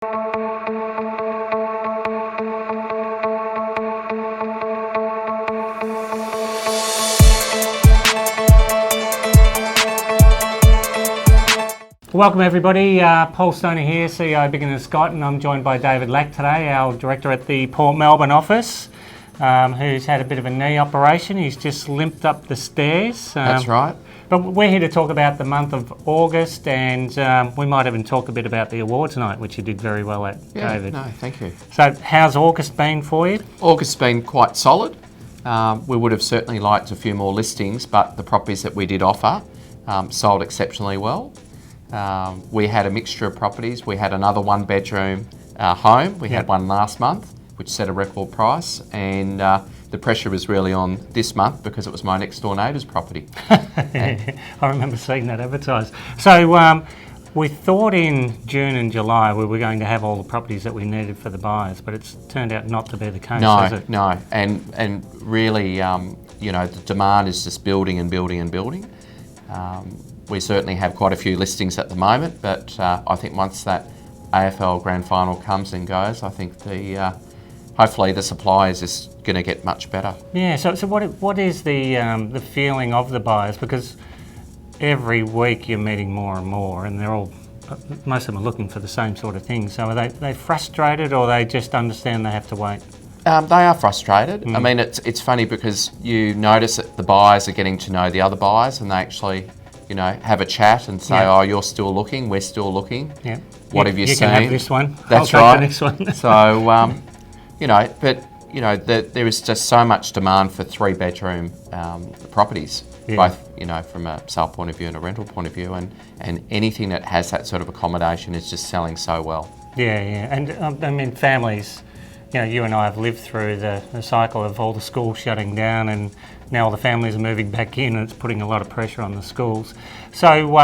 Welcome everybody, Paul Stoner here, CEO Bigger Than Scott, and I'm joined by David Lack today, our director at the Port Melbourne office, who's had a bit of a knee operation. He's just limped up the stairs. That's right. But we're here to talk about the month of August, and we might even talk a bit about the awards night, which you did very well at, David. No, thank you. So how's August been for you? August's been quite solid. We would have certainly liked a few more listings, but the properties that we did offer sold exceptionally well. We had a mixture of properties. We had another one-bedroom home. We had one last month, which set a record price, and the pressure was really on this month because it was my next door neighbour's property. I remember seeing that advertised. So we thought in June and July we were going to have all the properties that we needed for the buyers, but it's turned out not to be the case, has it? No, and really, the demand is just building and building and building. We certainly have quite a few listings at the moment, but I think once that AFL Grand Final comes and goes, I think hopefully the supply is just going to get much better. Yeah. So what is the feeling of the buyers? Because every week you're meeting more and more, and most of them are looking for the same sort of thing. So are they frustrated, or they just understand they have to wait? They are frustrated. I mean, it's funny because you notice that the buyers are getting to know the other buyers, and they actually have a chat and say, "Oh, you're still looking. We're still looking. Yeah. What have you seen? You can have this one. That's I'll right. take the next one." So, there is just so much demand for three-bedroom properties, both from a sale point of view and a rental point of view, and anything that has that sort of accommodation is just selling so well. Yeah, and I mean, families. You and I have lived through the cycle of all the schools shutting down, and now all the families are moving back in, and it's putting a lot of pressure on the schools. So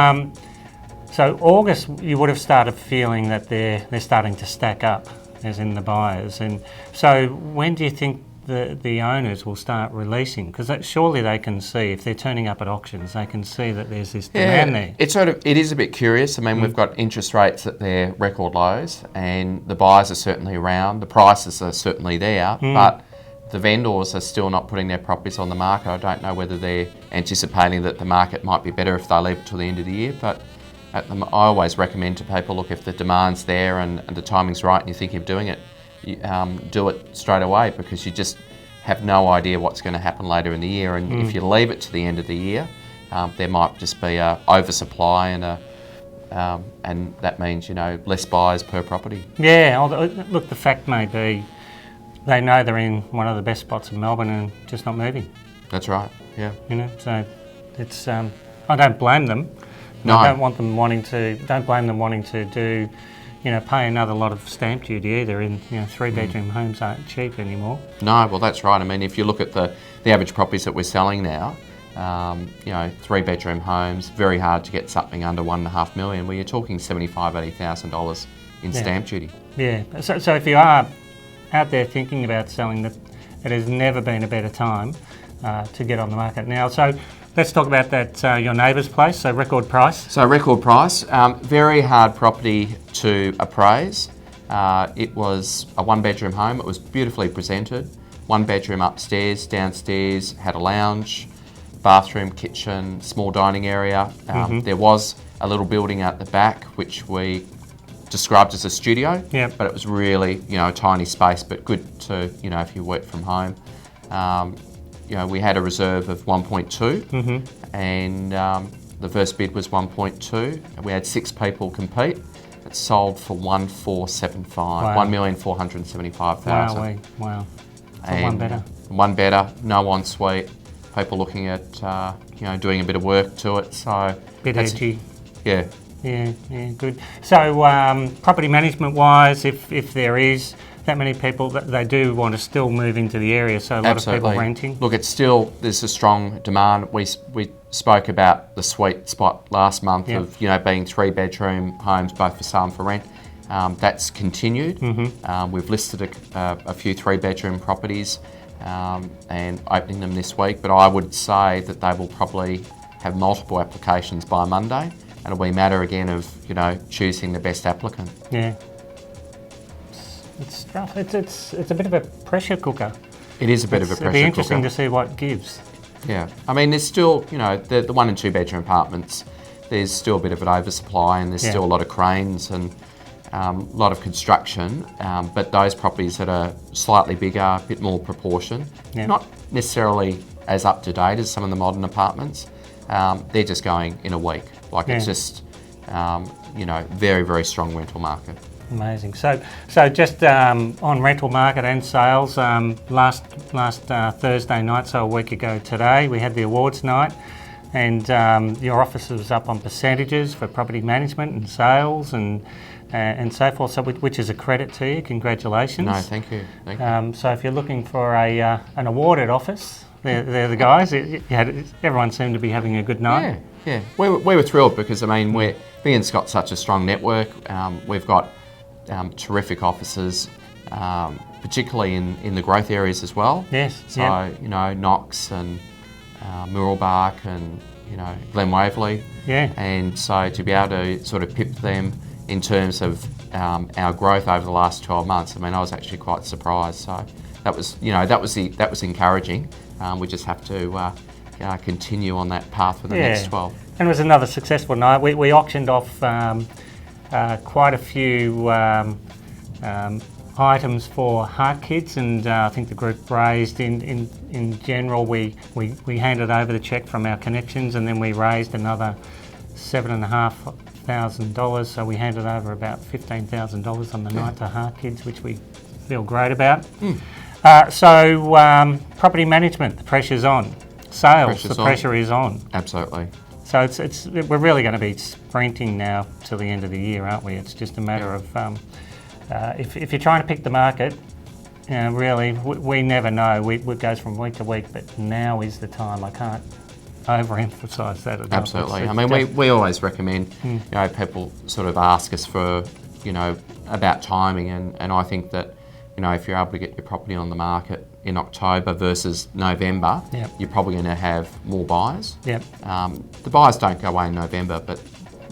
August, you would have started feeling that they're starting to stack up, as in the buyers. And so when do you think the owners will start releasing? Because surely they can see, if they're turning up at auctions, they can see that there's this demand there. It is a bit curious. I mean, we've got interest rates at their record lows, and the buyers are certainly around. The prices are certainly there, but the vendors are still not putting their properties on the market. I don't know whether they're anticipating that the market might be better if they leave it till the end of the year, but I always recommend to people, look, if the demand's there and the timing's right and you're thinking of doing it, do it straight away, because you just have no idea what's going to happen later in the year. And if you leave it to the end of the year, there might just be a oversupply and that means less buyers per property. Yeah, look, the fact may be they know they're in one of the best spots in Melbourne and just not moving. That's right. Yeah. So it's I don't blame them. No. I don't blame them wanting to do. Pay another lot of stamp duty either. In three-bedroom homes aren't cheap anymore. No, well that's right. I mean, if you look at the average properties that we're selling now, three-bedroom homes, very hard to get something under $1.5 million. Where you're talking $75,000-$80,000 in stamp duty. Yeah. So if you are out there thinking about selling, that it has never been a better time to get on the market now. So let's talk about that, your neighbour's place, so record price. So record price, very hard property to appraise. It was a one-bedroom home. It was beautifully presented. One bedroom upstairs, downstairs, had a lounge, bathroom, kitchen, small dining area. There was a little building at the back, which we described as a studio, but it was really, a tiny space, but good to, if you work from home. We had a reserve of 1.2 and the first bid was 1.2. We had 6 people compete. It sold for 1,475, $1,475,000. Wow. For one better. One better, no ensuite. People looking at, doing a bit of work to it. So bit edgy. Yeah. Yeah, good. So property management wise, if there is that many people, that they do want to still move into the area, so a lot of people renting. Look, there's a strong demand. We spoke about the sweet spot last month of being 3-bedroom homes both for sale and for rent. That's continued. We've listed a few 3-bedroom properties and opening them this week, but I would say that they will probably have multiple applications by Monday, and it'll be a matter again of choosing the best applicant. Yeah. It's rough. It's a bit of a pressure cooker. It is a bit of a pressure cooker. It'll be interesting to see what it gives. Yeah, I mean, there's still, the 1 and 2 bedroom apartments, there's still a bit of an oversupply, and there's still a lot of cranes and a lot of construction, but those properties that are slightly bigger, a bit more proportion, not necessarily as up to date as some of the modern apartments, they're just going in a week. Like it's just, very, very strong rental market. Amazing. So just on rental market and sales, last Thursday night, so a week ago today, we had the awards night, and your office was up on percentages for property management and sales and so forth. So which is a credit to you. Congratulations. No, thank you. Thank you. So if you're looking for an awarded office, they're the guys. Everyone seemed to be having a good night. Yeah. We were thrilled because me and Scott's such a strong network. We've got terrific offices, particularly in the growth areas as well. Yes. So, Knox and Mooralbark and, Glen Waverley. Yeah. And so to be able to sort of pip them in terms of our growth over the last 12 months, I mean, I was actually quite surprised. So that was encouraging. We just have to continue on that path for the next 12. And it was another successful night. We auctioned off quite a few items for Heart Kids, and I think the group raised in general. We handed over the cheque from our connections, and then we raised another $7,500. So we handed over about $15,000 on the night to Heart Kids, which we feel great about. Property management, the pressure's on. Sales, the pressure is on. Absolutely. So we're really going to be sprinting now till the end of the year, aren't we? It's just a matter of if you're trying to pick the market, really, we never know. It goes from week to week, but now is the time. I can't overemphasise that enough. Absolutely. I mean, we always recommend, people sort of ask us for, about timing, and I think that, if you're able to get your property on the market in October versus November, you're probably going to have more buyers. The buyers don't go away in November, but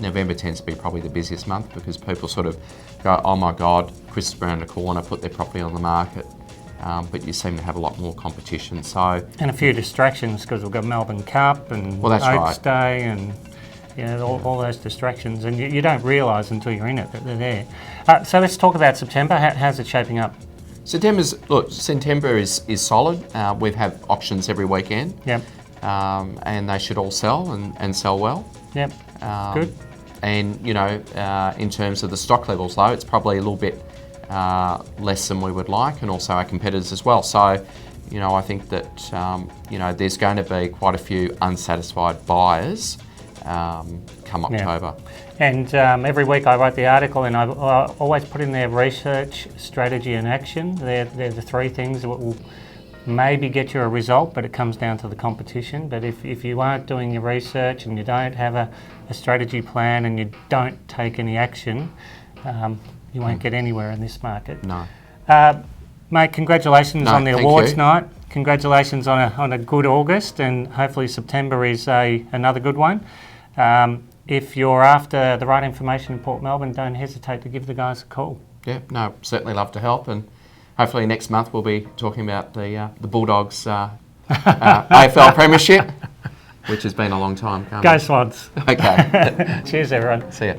November tends to be probably the busiest month because people sort of go, oh my God, Christmas around the corner, put their property on the market. But you seem to have a lot more competition. And a few distractions because we've got Melbourne Cup and Oaks Day and all those distractions, and you don't realise until you're in it that they're there. So let's talk about September. How's it shaping up? September is solid. We've had auctions every weekend. And they should all sell and sell well. Good. And in terms of the stock levels, though, it's probably a little bit less than we would like, and also our competitors as well. So, I think that there's going to be quite a few unsatisfied buyers come October. And every week I write the article, and I always put in there research, strategy and action. They're the three things that will maybe get you a result, but it comes down to the competition. But if you aren't doing your research and you don't have a strategy plan and you don't take any action, you won't get anywhere in this market. No. Mate, congratulations on the awards night. Congratulations on a good August, and hopefully September is another good one. If you're after the right information in Port Melbourne, don't hesitate to give the guys a call. Yeah, no, certainly love to help, and hopefully next month we'll be talking about the Bulldogs AFL Premiership, which has been a long time coming. Go Swans. Okay. Cheers, everyone. See ya.